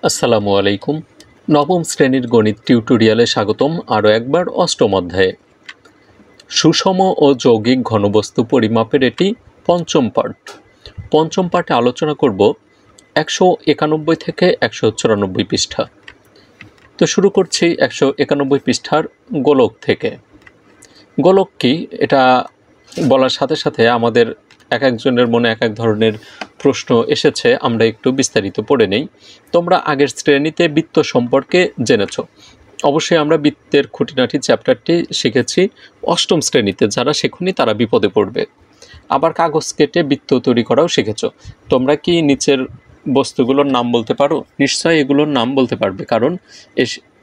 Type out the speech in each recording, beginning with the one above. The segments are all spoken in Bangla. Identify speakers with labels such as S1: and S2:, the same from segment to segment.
S1: আসসালামু আলাইকুম। নবম শ্রেণীর গণিত টিউটোরিয়ালে স্বাগতম। আরও একবার অষ্টম অধ্যায়ে সুষম ও যৌগিক ঘনবস্তু পরিমাপের এটি পঞ্চম পার্ট। পঞ্চম পার্টে আলোচনা করব 191 থেকে 194 পৃষ্ঠা। তো শুরু করছি 191 পৃষ্ঠার গোলক থেকে। গোলক কি, এটা বলার সাথে সাথে আমাদের এক একজনের মনে এক এক ধরনের প্রশ্ন এসেছে, আমরা একটু বিস্তারিত পড়ে নেই। তোমরা আগের শ্রেণীতে বৃত্ত সম্পর্কে জেনেছ। অবশ্যই আমরা বৃত্তের খুঁটিনাটি চ্যাপ্টারটি শিখেছি অষ্টম শ্রেণীতে, যারা শেখনি তারা বিপদে পড়বে। আবার কাগজ কেটে বৃত্ত তৈরি করাও শিখেছ। তোমরা কি নিচের বস্তুগুলোর নাম বলতে পারো? নিশ্চয়ই এগুলোর নাম বলতে পারবে, কারণ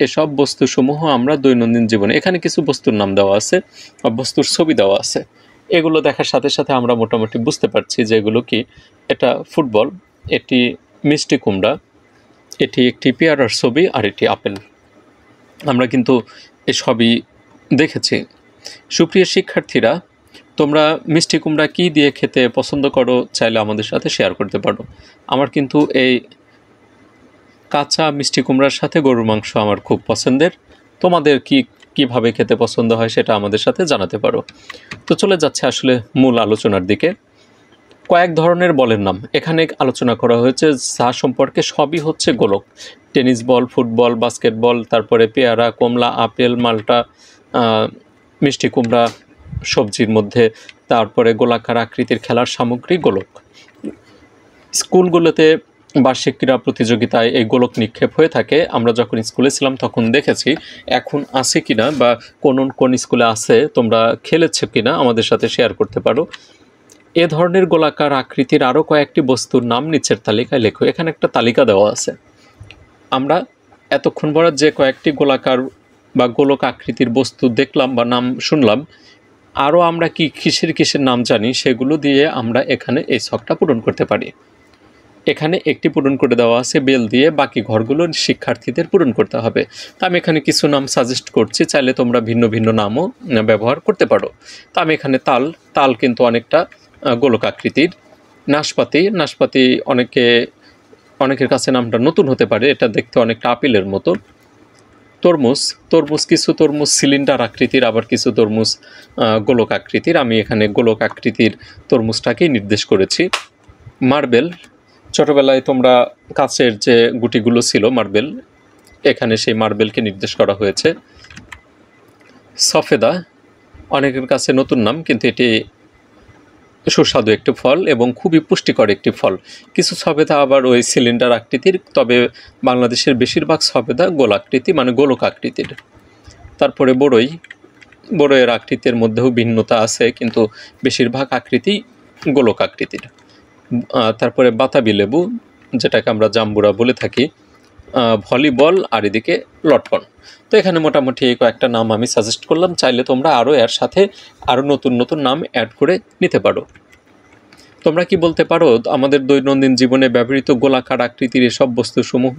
S1: এসব বস্তুসমূহ আমরা দৈনন্দিন জীবনে, এখানে কিছু বস্তুর নাম দেওয়া আছে, বস্তুর ছবি দেওয়া আছে, এগুলো দেখার সাথে সাথে আমরা মোটামুটি বুঝতে পারছি যে এগুলো কি। এটা ফুটবল, এটি মিষ্টি কুমড়া, এটি একটি পেয়ারার ছবি, আর এটি আপেল। আমরা কিন্তু এসবই দেখেছি। সুপ্রিয় শিক্ষার্থীরা, তোমরা মিষ্টি কুমড়া কী দিয়ে খেতে পছন্দ করো চাইলে আমাদের সাথে শেয়ার করতে পারো। আমার কিন্তু এই কাঁচা মিষ্টি কুমড়ার সাথে গরুর মাংস আমার খুব পছন্দের। তোমাদের কিভাবে খেতে পছন্দ হয় সেটা আমাদের সাথে জানাতে পারো। তো চলে যাচ্ছে আসলে মূল আলোচনার দিকে। কয়েক ধরনের বলের নাম এখানে আলোচনা করা হয়েছে, যা সম্পর্কে সবই হচ্ছে গোলক। টেনিস বল, ফুটবল, বাস্কেটবল, তারপরে পেয়ারা, কমলা, আপেল, মাল্টা, মিষ্টি কুমড়া সবজির মধ্যে, তারপরে গোলাকার আকৃতির খেলার সামগ্রী গোলক। স্কুলগুলোতে বার্ষিক ক্রীড়া প্রতিযোগিতায় এই গোলক নিক্ষেপ হয়ে থাকে। আমরা যখন স্কুলে ছিলাম তখন দেখেছি। এখন আছে কিনা বা কোন স্কুলে আছে, তোমরা খেলেছো কিনা আমাদের সাথে শেয়ার করতে পারো। এ ধরনের গোলাকার আকৃতির আরও কয়েকটি বস্তুর নাম নিচের তালিকায় লেখো। এখানে একটা তালিকা দেওয়া আছে। আমরা এতক্ষণ পর যে কয়েকটি গোলাকার বা গোলক আকৃতির বস্তু দেখলাম বা নাম শুনলাম, আরও আমরা কিসের নাম জানি সেগুলো দিয়ে আমরা এখানে এই ছকটা পূরণ করতে পারি। এখানে একটি পূরণ করে দেওয়া আছে বেল দিয়ে, বাকি ঘরগুলো শিক্ষার্থীদের পূরণ করতে হবে। তা আমি এখানে কিছু নাম সাজেস্ট করছি, চাইলে তোমরা ভিন্ন ভিন্ন নামও ব্যবহার করতে পারো। তা আমি এখানে তাল কিন্তু অনেকটা গোলক আকৃতির। নাশপাতি অনেকের কাছে নামটা নতুন হতে পারে, এটা দেখতে অনেকটা আপেলের মতো। কিছু তরমুজ সিলিন্ডার আকৃতির, আবার কিছু তরমুজ গোলক আকৃতির। আমি এখানে গোলক আকৃতির তরমুজটাকেই নির্দেশ করেছি। মার্বেল, ছোটোবেলায় তোমরা কাচের যে গুটিগুলো ছিল মার্বেল, এখানে সেই মার্বেলকে নির্দেশ করা হয়েছে। সফেদা অনেকের কাছে নতুন নাম, কিন্তু এটি সুস্বাদু একটি ফল এবং খুবই পুষ্টিকর একটি ফল। কিছু সফেদা আবার ওই সিলিন্ডার আকৃতির, তবে বাংলাদেশের বেশিরভাগ সফেদা গোলাকৃতি, মানে গোলক আকৃতির। তারপরে বড়ইয়ের আকৃতির মধ্যেও ভিন্নতা আছে, কিন্তু বেশিরভাগ আকৃতি গোলক আকৃতির। তারপরে বাতাবি লেবু, যেটাকে আমরা জাম্বুরা বলে থাকি, ভলিবল, আর এদিকে লটকন। তো এখানে মোটামুটি কয়েকটা নাম আমি সাজেস্ট করলাম, চাইলে তোমরা আরও এর সাথে আরও নতুন নতুন নাম অ্যাড করে নিতে পারো। তোমরা কি বলতে পারো আমাদের দৈনন্দিন জীবনে ব্যবহৃত গোলাকার আকৃতির এসব বস্তুসমূহ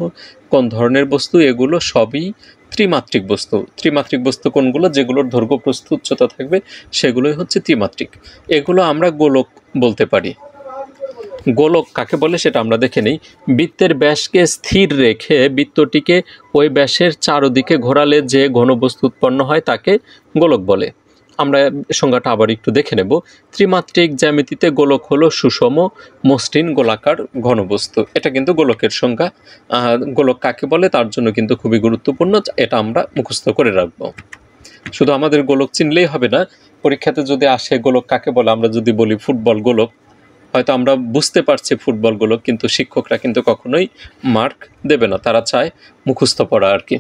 S1: কোন ধরনের বস্তু? এগুলো সবই ত্রিমাত্রিক বস্তু। ত্রিমাত্রিক বস্তু কোনগুলো? যেগুলোর দৈর্ঘ্য প্রস্থ উচ্চতা থাকবে সেগুলোই হচ্ছে ত্রিমাত্রিক। এগুলো আমরা গোলক বলতে পারি। গোলক কাকে বলে সেটা আমরা দেখে নিই। বৃত্তের ব্যাসকে স্থির রেখে বৃত্তটিকে ওই ব্যাসের চারদিকে ঘোরালে যে ঘনবস্তু উৎপন্ন হয় তাকে গোলক বলে। আমরা সংজ্ঞাটা আবার একটু দেখে নেব। ত্রিমাত্রিক জ্যামিতিতে গোলক হলো সুষম মসৃণ গোলাকার ঘনবস্তু। এটা কিন্তু গোলকের সংজ্ঞা। গোলক কাকে বলে তার জন্য কিন্তু খুবই গুরুত্বপূর্ণ, এটা আমরা মুখস্থ করে রাখবো। শুধু আমাদের গোলক চিনলেই হবে না, পরীক্ষাতে যদি আসে গোলক কাকে বলে, আমরা যদি বলি ফুটবল গোলক, হয়তো আমরা বুঝতে পারছি ফুটবল গোলক, কিন্তু শিক্ষকরা কিন্তু কখনোই মার্ক দেবে না, তারা চায় মুখস্থ পড়া আর কি।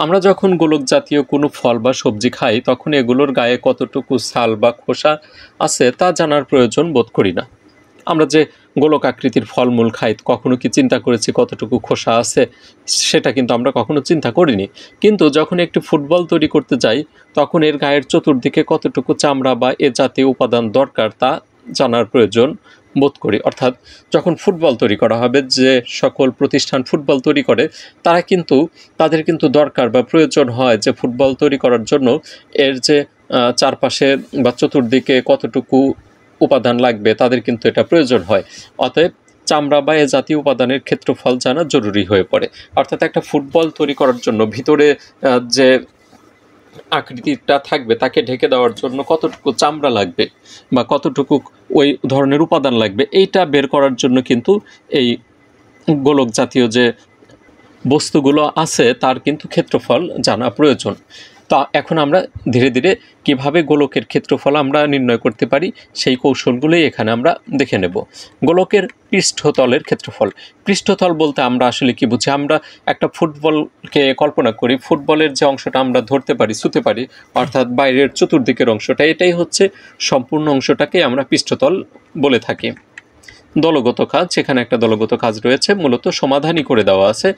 S1: আমরা যখন গোলক জাতীয় কোনো ফল বা সবজি খাই, তখন এগুলোর গায়ে কতটুকু ছাল বা খোসা আছে তা জানার প্রয়োজন বোধ করি না। আমরা যে গোলক আকৃতির ফলমূল খাই, কখনো কি চিন্তা করেছি কতটুকু খোসা আছে? সেটা কিন্তু আমরা কখনো চিন্তা করিনি। কিন্তু যখন একটি ফুটবল তৈরি করতে যাই, তখন এর গায়ের চতুর্দিকে কতটুকু চামড়া বা এ জাতীয় উপাদান দরকার তা জানার প্রয়োজন বোধ করি। অর্থাৎ যখন ফুটবল তৈরি করা হবে, যে সকল প্রতিষ্ঠান ফুটবল তৈরি করে তাদের কিন্তু দরকার বা প্রয়োজন হয় যে ফুটবল তৈরি করার জন্য এর যে চারপাশে বা চতুর্দিকে কতটুকু উপাদান লাগবে, তাদের কিন্তু এটা প্রয়োজন হয়। অতএব চামড়া বা এ জাতীয় উপাদানের ক্ষেত্রফল জানা জরুরি হয়ে পড়ে। অর্থাৎ একটা ফুটবল তৈরি করার জন্য ভিতরে যে আকৃতিটা থাকবে তাকে ঢেকে দেওয়ার জন্য কতটুকু চামড়া লাগবে বা কতটুকু ওই ধরনের উপাদান লাগবে, এইটা বের করার জন্য কিন্তু এই গোলক জাতীয় যে বস্তুগুলো আছে তার কিন্তু ক্ষেত্রফল জানা প্রয়োজন। তা এখন আমরা ধীরে ধীরে কিভাবে গোলকের ক্ষেত্রফল আমরা নির্ণয় করতে পারি সেই কৌশলগুলোই এখানে আমরা দেখে নেব। গোলকের পৃষ্ঠতলের ক্ষেত্রফল। পৃষ্ঠতল বলতে আমরা আসলে কি বুঝি? আমরা একটা ফুটবলকে কল্পনা করি, ফুটবলের যে অংশটা আমরা ধরতে পারি, ছুঁতে পারি, অর্থাৎ বাইরের চতুর্দিকের অংশটা, এটাই হচ্ছে সম্পূর্ণ অংশটাকে আমরা পৃষ্ঠতল বলে থাকি। দলগত কাজ, সেখানে একটা দলগত কাজ রয়েছে, মূলত সমাধানই করে দেওয়া আছে।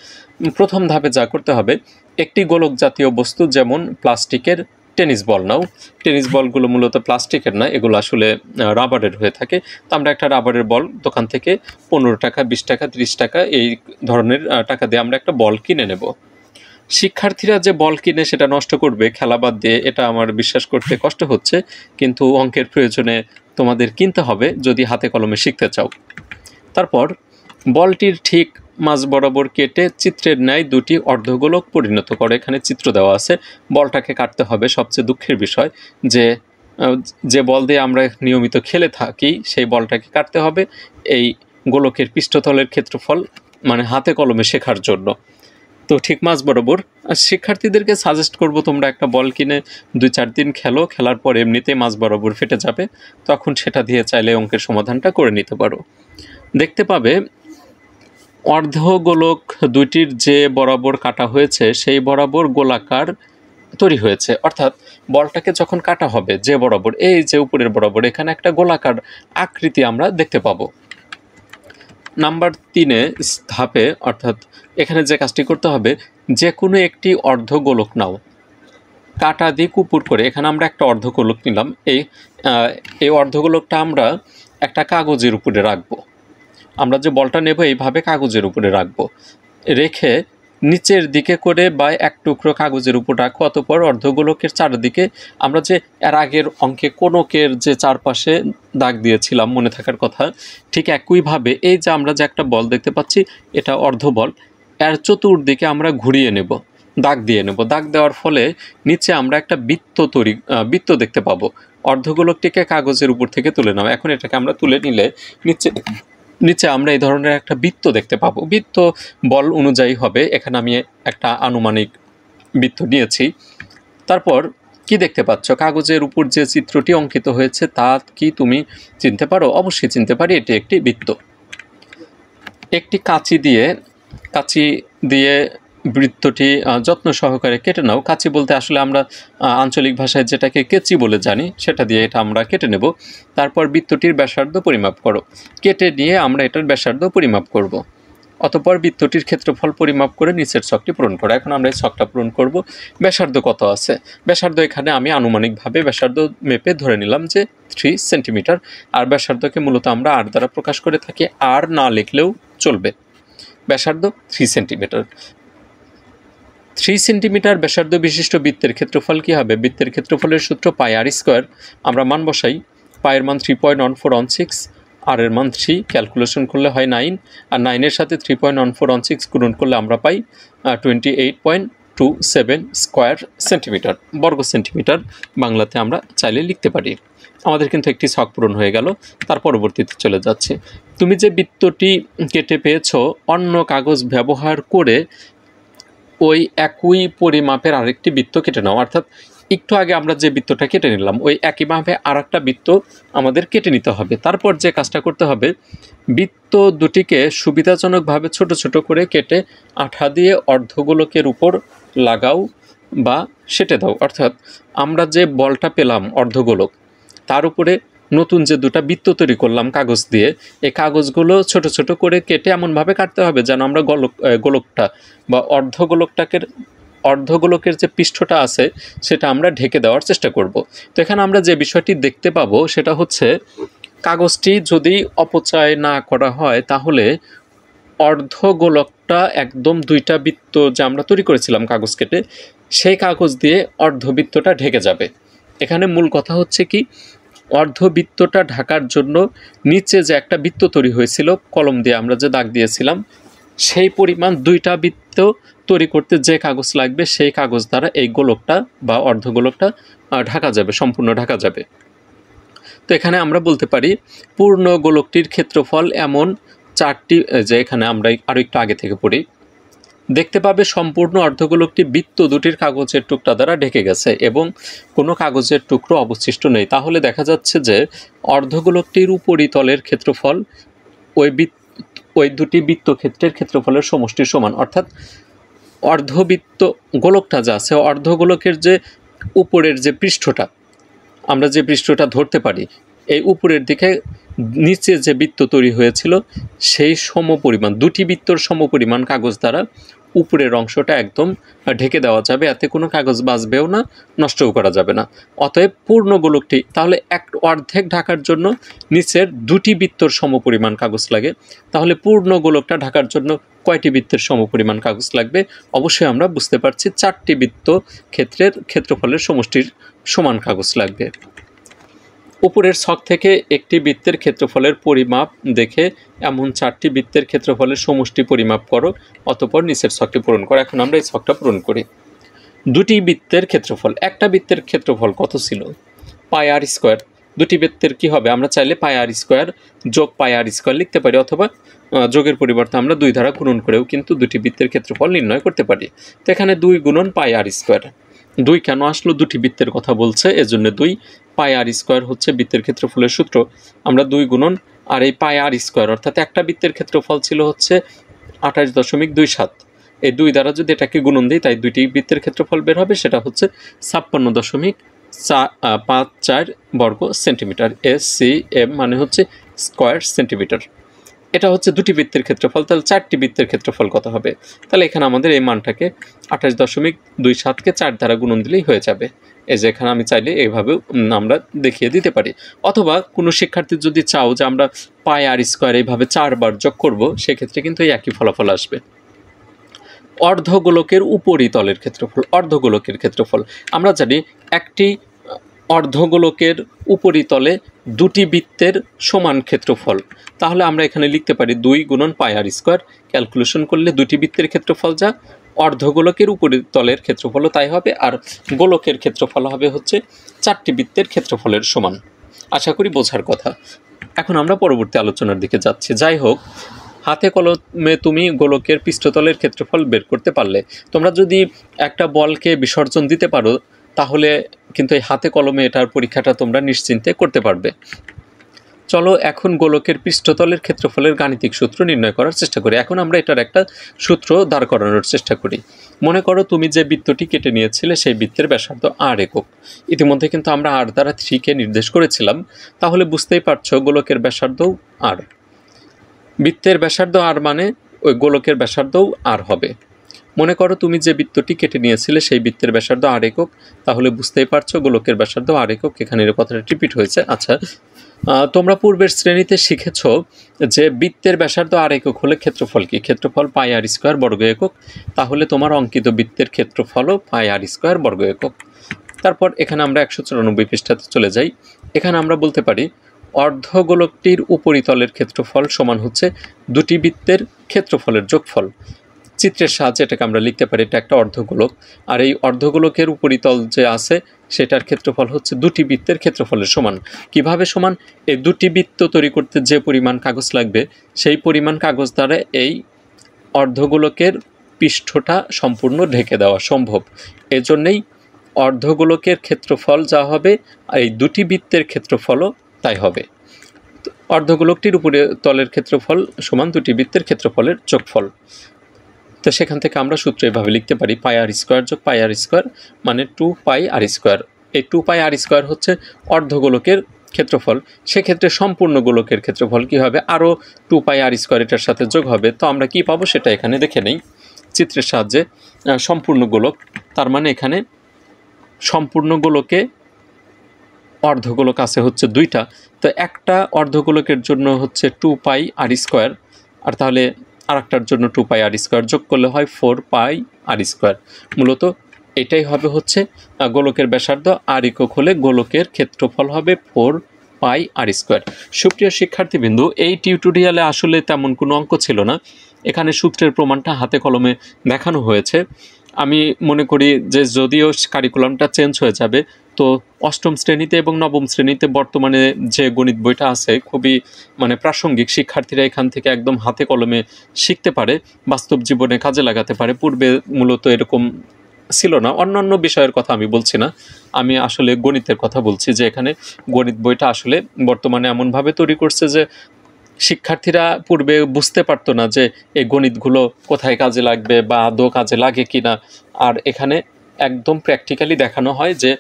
S1: প্রথম ধাপে যা করতে হবে, একটি গোলক জাতীয় বস্তু, যেমন প্লাস্টিকের টেনিস বল নাও। টেনিস বলগুলো মূলত প্লাস্টিকের না, এগুলো আসলে রাবারের হয়ে থাকে। তো আমরা একটা রাবারের বল দোকান থেকে 15 টাকা, 20 টাকা, 30 টাকা এই ধরনের টাকা দিয়ে আমরা একটা বল কিনে নেব। শিক্ষার্থীরা যে বল কিনে সেটা নষ্ট করবে খেলা বাদ দিয়ে, এটা আমার বিশ্বাস করতে কষ্ট হচ্ছে, কিন্তু অঙ্কের প্রয়োজনে তোমাদের কিনতে হবে যদি হাতে কলমে শিখতে চাও। তারপর বলটির ঠিক মাঝ বরাবর কেটে চিত্রের ন্যায় দুটি অর্ধগোলক পরিণত করে। এখানে চিত্র দেওয়া আছে। বলটাকে কাটতে হবে। সবচেয়ে দুঃখের বিষয় যে বল দিয়ে আমরা নিয়মিত খেলে থাকি সেই বলটাকে কাটতে হবে এই গোলকের পৃষ্ঠতলের ক্ষেত্রফল মানে হাতে কলমে শেখার জন্য। তো ঠিক মাঝ বরাবর শিক্ষার্থীদেরকে সাজেস্ট করব, তোমরা একটা বল কিনে 2-4 দিন খেলো, খেলার পর এমনিতেই মাঝ বরাবর ফেটে যাবে, তখন সেটা দিয়ে চাইলে অঙ্কের সমাধানটা করে নিতে পারো। দেখতে পাবে অর্ধগোলক দুইটির যে বরাবর কাটা হয়েছে সেই বরাবর গোলাকার তৈরি হয়েছে। অর্থাৎ বলটাকে যখন কাটা হবে যে বরাবর, এই যে উপরের বরাবর, এখানে একটা গোলাকার আকৃতি আমরা দেখতে পাবো। নাম্বার 3 ধাপে, অর্থাৎ এখানে যে কাজটি করতে হবে, যে কোনো একটি অর্ধগোলক নাও, কাটা দিক উপর করে। এখানে আমরা একটা অর্ধগোলক নিলাম। এই অর্ধগোলকটা আমরা একটা কাগজের উপরে রাখবো। আমরা যে বলটা নেব এইভাবে কাগজের উপরে রাখবো, রেখে নিচের দিকে করে বা এক টুকরো কাগজের উপর রাখো। অতঃপর অর্ধগোলকের চারদিকে আমরা যে এর আগের অঙ্কে কোনকের যে চারপাশে দাগ দিয়েছিলাম, মনে থাকার কথা, ঠিক একইভাবে এই যে আমরা যে একটা বল দেখতে পাচ্ছি, এটা অর্ধবল, এর চতুর্দিকে আমরা ঘুরিয়ে নেব, দাগ দিয়ে নেব। দাগ দেওয়ার ফলে নিচে আমরা একটা বৃত্ত দেখতে পাবো। অর্ধগোলকটিকে কাগজের উপর থেকে তুলে নাও। এখন এটাকে আমরা তুলে নিলে নিচে আমরা এই ধরনের একটা বৃত্ত দেখতে পাবো। বৃত্ত বল অনুযায়ী হবে। এখানে আমি একটা আনুমানিক বৃত্ত নিয়েছি। তারপর কি দেখতে পাচ্ছ? কাগজের উপর যে চিত্রটি অঙ্কিত হয়েছে তা কি তুমি চিনতে পারো? অবশ্যই চিনতে পারি, এটি একটি বৃত্ত। একটি কাঁচি দিয়ে বৃত্তটি যত্ন সহকারে কেটে নাও। কাঁচি বলতে আসলে আমরা আঞ্চলিক ভাষায় যেটাকে কেচি বলে জানি, সেটা দিয়ে এটা আমরা কেটে নেব। তারপর বৃত্তটির ব্যাসার্ধ পরিমাপ করো। কেটে নিয়ে আমরা এটার ব্যাসার্ধ পরিমাপ করব। অতঃপর বৃত্তটির ক্ষেত্রফল পরিমাপ করে নিচের ছকটি পূরণ করো। এখন আমরা এই ছকটা পূরণ করব। ব্যাসার্ধ কত আছে? ব্যাসার্ধ এখানে আমি আনুমানিকভাবে ব্যাসার্ধ মেপে ধরে নিলাম যে 3 সেন্টিমিটার। আর ব্যাসার্ধকে মূলত আমরা আর দ্বারা প্রকাশ করে থাকি, আর না লিখলেও চলবে। ব্যাসার্ধ 3 সেন্টিমিটার। 3 সেন্টিমিটার ব্যাসার্ধ বিশিষ্ট বৃত্তের ক্ষেত্রফল কী হবে? বৃত্তের ক্ষেত্রফলের সূত্র পাই আর স্কোয়ার। আমরা মান বসাই। পায়ের মান 3.1416, আর এর মান 3, ক্যালকুলেশন করলে হয় 9, আর 9-এর সাথে 3.1416 গুণন করলে আমরা পাই 28.27 স্কোয়ার সেন্টিমিটার, বর্গ সেন্টিমিটার বাংলাতে আমরা চাইলে লিখতে পারি। আমাদের কিন্তু একটি ছক পূরণ হয়ে গেল। তার পরবর্তীতে চলে যাচ্ছে। তুমি যে বৃত্তটি কেটে পেয়েছো, অন্য কাগজ ব্যবহার করে ওই একই পরিমাপের আরেকটি বৃত্ত কেটে নাও। অর্থাৎ একটু আগে আমরা যে বৃত্তটা কেটে নিলাম, ওই একইভাবে আর একটা বৃত্ত আমাদের কেটে নিতে হবে। তারপর যে কাজটা করতে হবে, বৃত্ত দুটিকে সুবিধাজনকভাবে ছোট ছোট করে কেটে আঠা দিয়ে অর্ধগোলকের উপর লাগাও বা সেটে দাও। অর্থাৎ আমরা যে বলটা পেলাম অর্ধগোলক, তার উপরে নতুন যে দুটা বৃত্ত তৈরি করলাম কাগজ দিয়ে, এই কাগজগুলো ছোট ছোট করে কেটে এমনভাবে কাটতে হবে যেন আমরা গোলকটা বা অর্ধগোলকের যে পৃষ্ঠটা আছে সেটা আমরা ঢেকে দেওয়ার চেষ্টা করব। তো এখানে আমরা যে বিষয়টি দেখতে পাবো সেটা হচ্ছে, কাগজটি যদি অপচয় না করা হয় তাহলে অর্ধগোলকটা একদম দুইটা বৃত্ত যে আমরা তৈরি করেছিলাম কাগজ কেটে, সেই কাগজ দিয়ে অর্ধবৃত্তটা ঢেকে যাবে। এখানে মূল কথা হচ্ছে কি, অর্ধবৃত্তটা ঢাকার জন্য নিচে যে একটা বৃত্ত তৈরি হয়েছিল কলম দিয়ে আমরা যে দাগ দিয়েছিলাম, সেই পরিমাণ দুইটা বৃত্ত তৈরি করতে যে কাগজ লাগবে সেই কাগজ দ্বারা এই গোলকটা বা অর্ধগোলকটা ঢাকা যাবে, সম্পূর্ণ ঢাকা যাবে। তো এখানে আমরা বলতে পারি পূর্ণ গোলকটির ক্ষেত্রফল এমন চারটি, যে এখানে আমরা আরও একটু আগে থেকে পড়ি, দেখতে পাবে সম্পূর্ণ অর্ধগোলকটি বৃত্ত দুটির কাগজের টুকরা দ্বারা ঢেকে গেছে এবং কোনো কাগজের টুকরো অবশিষ্ট নেই। তাহলে দেখা যাচ্ছে যে অর্ধগোলকটির উপরিতলের ক্ষেত্রফল ওই দুটি বৃত্তক্ষেত্রের ক্ষেত্রফলের সমষ্টির সমান। অর্থাৎ অর্ধবৃত্ত গোলকটা যা আছে, অর্ধগোলকের যে উপরের যে পৃষ্ঠটা, আমরা যে পৃষ্ঠটা ধরতে পারি, এই উপরের দিকে নিচে যে বৃত্ত তৈরি হয়েছিল সেই সমপরিমাণ, দুটি বৃত্তর সমপরিমাণ কাগজ দ্বারা উপরের অংশটা একদম ঢেকে দেওয়া যাবে, এতে কোনো কাগজ বাঁচবেও না, নষ্টও করা যাবে না। অতএব পূর্ণ গোলকটি, তাহলে অর্ধেক ঢাকার জন্য নিচের দুটি বৃত্তর সমপরিমাণ কাগজ লাগে, তাহলে পূর্ণ গোলকটা ঢাকার জন্য কয়টি বৃত্তের সমপরিমাণ কাগজ লাগবে? অবশ্যই আমরা বুঝতে পারছি 4টি বৃত্ত ক্ষেত্রের ক্ষেত্রফলের সমষ্টির সমান কাগজ লাগবে। উপরের ছক থেকে একটি বৃত্তের ক্ষেত্রফলের পরিমাপ দেখে এমন 4টি বৃত্তের ক্ষেত্রফলের সমষ্টি পরিমাপ করো, অতঃপর নিচের ছকটি পূরণ করো। এখন আমরা এই ছকটা পূরণ করি। দুটি বৃত্তের ক্ষেত্রফল, একটা বৃত্তের ক্ষেত্রফল কত ছিল? পাই আর স্কোয়ার। দুটি বৃত্তের কি হবে? আমরা চাইলে পাই আর স্কোয়ার যোগ পাই আর স্কোয়ার লিখতে পারি, অথবা যোগের পরিবর্তে আমরা 2 দ্বারা গুণন করেও কিন্তু দুটি বৃত্তের ক্ষেত্রফল নির্ণয় করতে পারি। তো এখানে 2 গুণন পাই আর স্কোয়ার। 2 কেন আসলো? দুটি বৃত্তের কথা বলছে, এজন্য 2। পাই আর স্কোয়ার হচ্ছে বৃত্তের ক্ষেত্রফলের সূত্র। আমরা 2 গুণন আর এই পাই আর স্কোয়ার, অর্থাৎ একটা বৃত্তের ক্ষেত্রফল ছিল হচ্ছে 28.27। এই 2 দ্বারা যদি এটাকে গুণন দিই, তাই দুইটি বৃত্তের ক্ষেত্রফল বের হবে, সেটা হচ্ছে 56.54 বর্গ সেন্টিমিটার। SCM মানে হচ্ছে স্কোয়ার সেন্টিমিটার। এটা হচ্ছে দুটি বৃত্তের ক্ষেত্রফল। তাহলে 4টি বৃত্তের ক্ষেত্রফল কত হবে? তাহলে এখানে আমাদের এই মানটাকে 28.27কে 4 দ্বারা গুণন দিলেই হয়ে যাবে। এই যে এখানে আমি চাইলে এইভাবেও আমরা দেখিয়ে দিতে পারি, অথবা কোনো শিক্ষার্থী যদি চাও যে আমরা পাই আর স্কোয়ার এইভাবে 4 বার যোগ করব, সেক্ষেত্রে কিন্তু এই একই ফলাফল আসবে। অর্ধগোলকের উপরিতলের ক্ষেত্রফল, অর্ধগোলকের ক্ষেত্রফল আমরা জানি একটি অর্ধগোলকের উপরিতলে দুটি বৃত্তের সমান ক্ষেত্রফল। তাহলে আমরা এখানে লিখতে পারি 2 গুণন পাই আর স্কোয়ার। ক্যালকুলেশন করলে দুটি বৃত্তের ক্ষেত্রফল যা, অর্ধগোলকের উপরিতলের ক্ষেত্রফলও তাই হবে, আর গোলকের ক্ষেত্রফল হবে হচ্ছে 4টি বৃত্তের ক্ষেত্রফলের সমান। আশা করি বোঝার কথা। এখন আমরা পরবর্তী আলোচনার দিকে যাচ্ছি। যাই হোক, হাতে কলমে তুমি গোলকের পৃষ্ঠতলের ক্ষেত্রফল বের করতে পারলে। তোমরা যদি একটা বলকে বিসর্জন দিতে পারো, তাহলে কিন্তু এই হাতে কলমে এটার পরীক্ষাটা তোমরা নিশ্চিন্তে করতে পারবে। চলো এখন গোলকের পৃষ্ঠতলের ক্ষেত্রফলের গাণিতিক সূত্র নির্ণয় করার চেষ্টা করি। এখন আমরা এটার একটা সূত্র দাঁড় করানোর চেষ্টা করি। মনে করো তুমি যে বৃত্তটি কেটে নিয়েছিলে সেই বৃত্তের ব্যাসার্ধ r একক। ইতিমধ্যে কিন্তু আমরা r দ্বারা 3কে নির্দেশ করেছিলাম, তাহলে বুঝতেই পারছো গোলকের ব্যাসার্ধও r। বৃত্তের ব্যাসার্ধ r মানে ওই গোলকের ব্যাসার্ধও r হবে। মনে করো তুমি যে বৃত্তটি কেটে নিয়েছিলে সেই বৃত্তের ব্যাসার্ধ r একক, তাহলে বুঝতেই পারছো গোলকের ব্যাসার্ধ r একক। এখানে এর কথাটা রিপিট হয়েছে। আচ্ছা, তোমরা পূর্বের শ্রেণীতে শিখেছ যে বৃত্তের ব্যাসার্ধ r একক হলে ক্ষেত্রফল কি? ক্ষেত্রফল পাই আর স্কোয়ার বর্গ একক। তাহলে তোমার অঙ্কিত বৃত্তের ক্ষেত্রফলও পাই আর স্কোয়ার বর্গ একক। তারপর এখানে আমরা 194 পৃষ্ঠাতে চলে যাই। এখানে আমরা বলতে পারি অর্ধগোলকটির উপরিতলের ক্ষেত্রফল সমান হচ্ছে দুটি বৃত্তের ক্ষেত্রফলের যোগফল। চিত্রের সাহায্যে এটাকে আমরা লিখতে পারি, এটা একটা অর্ধগোলক, আর এই অর্ধগোলকের উপরিতল যে আছে সেটার ক্ষেত্রফল হচ্ছে দুটি বৃত্তের ক্ষেত্রফলের সমান। কিভাবে সমান? এই দুটি বৃত্ত তৈরি করতে যে পরিমাণ কাগজ লাগবে সেই পরিমাণ কাগজ দ্বারা এই অর্ধগোলকের পৃষ্ঠটা সম্পূর্ণ ঢেকে দেওয়া সম্ভব। এজন্যই অর্ধগোলকের ক্ষেত্রফল যা হবে আর এই দুটি বৃত্তের ক্ষেত্রফলও তাই হবে। অর্ধগোলকটির উপরে তলের ক্ষেত্রফল সমান দুটি বৃত্তের ক্ষেত্রফলের যোগফল। তো সেখান থেকে আমরা সূত্র এভাবে লিখতে পারি পাই আর স্কোয়ার যোগ পাই আর স্কোয়ার মানে 2 পাই আর স্কোয়ার। এই 2 পাই আর স্কোয়ার হচ্ছে অর্ধগোলকের ক্ষেত্রফল। সেক্ষেত্রে সম্পূর্ণ গোলকের ক্ষেত্রফল কী হবে? আরও 2 পাই আর স্কোয়ার এটার সাথে যোগ হবে। তো আমরা কি পাবো সেটা এখানে দেখে নেই চিত্রের সাহায্যে। সম্পূর্ণ গোলক, তার মানে এখানে সম্পূর্ণ গোলকে অর্ধগোলক আছে হচ্ছে 2টা। তো একটা অর্ধগোলকের জন্য হচ্ছে 2 পাই আর স্কোয়ার, আর তাহলে আরেকটার জন্য 2 পাই আর স্কোয়ার যোগ করলে হয় 4 পাই আর স্কোয়ার। মূলত এটাই হবে হচ্ছে গোলকের ব্যাসার্ধ। আর একক হলে গোলকের ক্ষেত্রফল হবে 4 পাই আর স্কোয়ার। সুপ্রিয় শিক্ষার্থীবৃন্দু, এই টিউটোরিয়ালে আসলে তেমন কোনো অঙ্ক ছিল না, এখানে সূত্রের প্রমাণটা হাতে কলমে দেখানো হয়েছে। আমি মনে করি যে যদিও কারিকুলামটা চেঞ্জ হয়ে যাবে, তো অষ্টম শ্রেণীতে এবং নবম শ্রেণীতে বর্তমানে যে গণিত বইটা আছে খুবই প্রাসঙ্গিক, শিক্ষার্থীরা এখান থেকে একদম হাতে কলমে শিখতে পারে, বাস্তব জীবনে কাজে লাগাতে পারে। পূর্বে মূলত এরকম ছিল না। অন্যান্য বিষয়ের কথা আমি বলছি না, আমি আসলে গণিতের কথা বলছি, যে এখানে গণিত বইটা আসলে বর্তমানে এমনভাবে তৈরি করছে যে শিক্ষার্থীরা পূর্বে বুঝতে পারতো না যে এই গণিতগুলো কোথায় কাজে লাগবে বা আদৌ কাজে লাগে কি না। আর এখানে একদম প্র্যাকটিক্যালি দেখানো হয় যে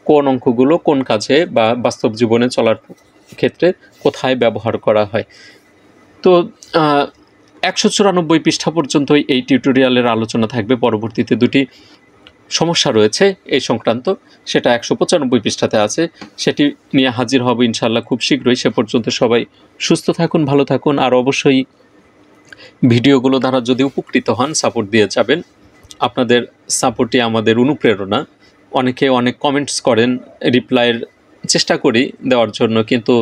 S1: কোন অঙ্কগুলো কোন কাজে বা বাস্তব জীবনে চলার ক্ষেত্রে কোথায় ব্যবহার করা হয়। তো 194 পৃষ্ঠা পর্যন্তই এই টিউটোরিয়ালের আলোচনা থাকবে। পরবর্তীতে দুটি সমস্যা রয়েছে এই সংক্রান্ত, সেটা 195 পৃষ্ঠাতে আছে, সেটি নিয়ে হাজির হব ইনশাআল্লাহ খুব শীঘ্রই। সে পর্যন্ত সবাই সুস্থ থাকুন, ভালো থাকুন, আর অবশ্যই ভিডিওগুলো দ্বারা যদি উপকৃত হন সাপোর্ট দিয়ে যাবেন। আপনাদের সাপোর্টই আমাদের অনুপ্রেরণা। অনেকে অনেক কমেন্টস করেন, রিপ্লাইয়ের চেষ্টা করি দেওয়ার জন্য, কিন্তু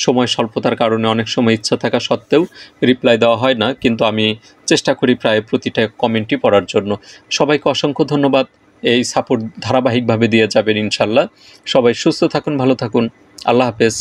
S1: সময় স্বল্পতার কারণে অনেক সময় ইচ্ছা থাকা সত্ত্বেও রিপ্লাই দেওয়া হয় না, কিন্তু আমি চেষ্টা করি প্রায় প্রতিটা কমেন্টই পড়ার জন্য। সবাইকে অসংখ্য ধন্যবাদ, এই সাপোর্ট ধারাবাহিকভাবে দিয়ে যাবেন ইনশাল্লাহ। সবাই সুস্থ থাকুন, ভালো থাকুন, আল্লাহ হাফেজ।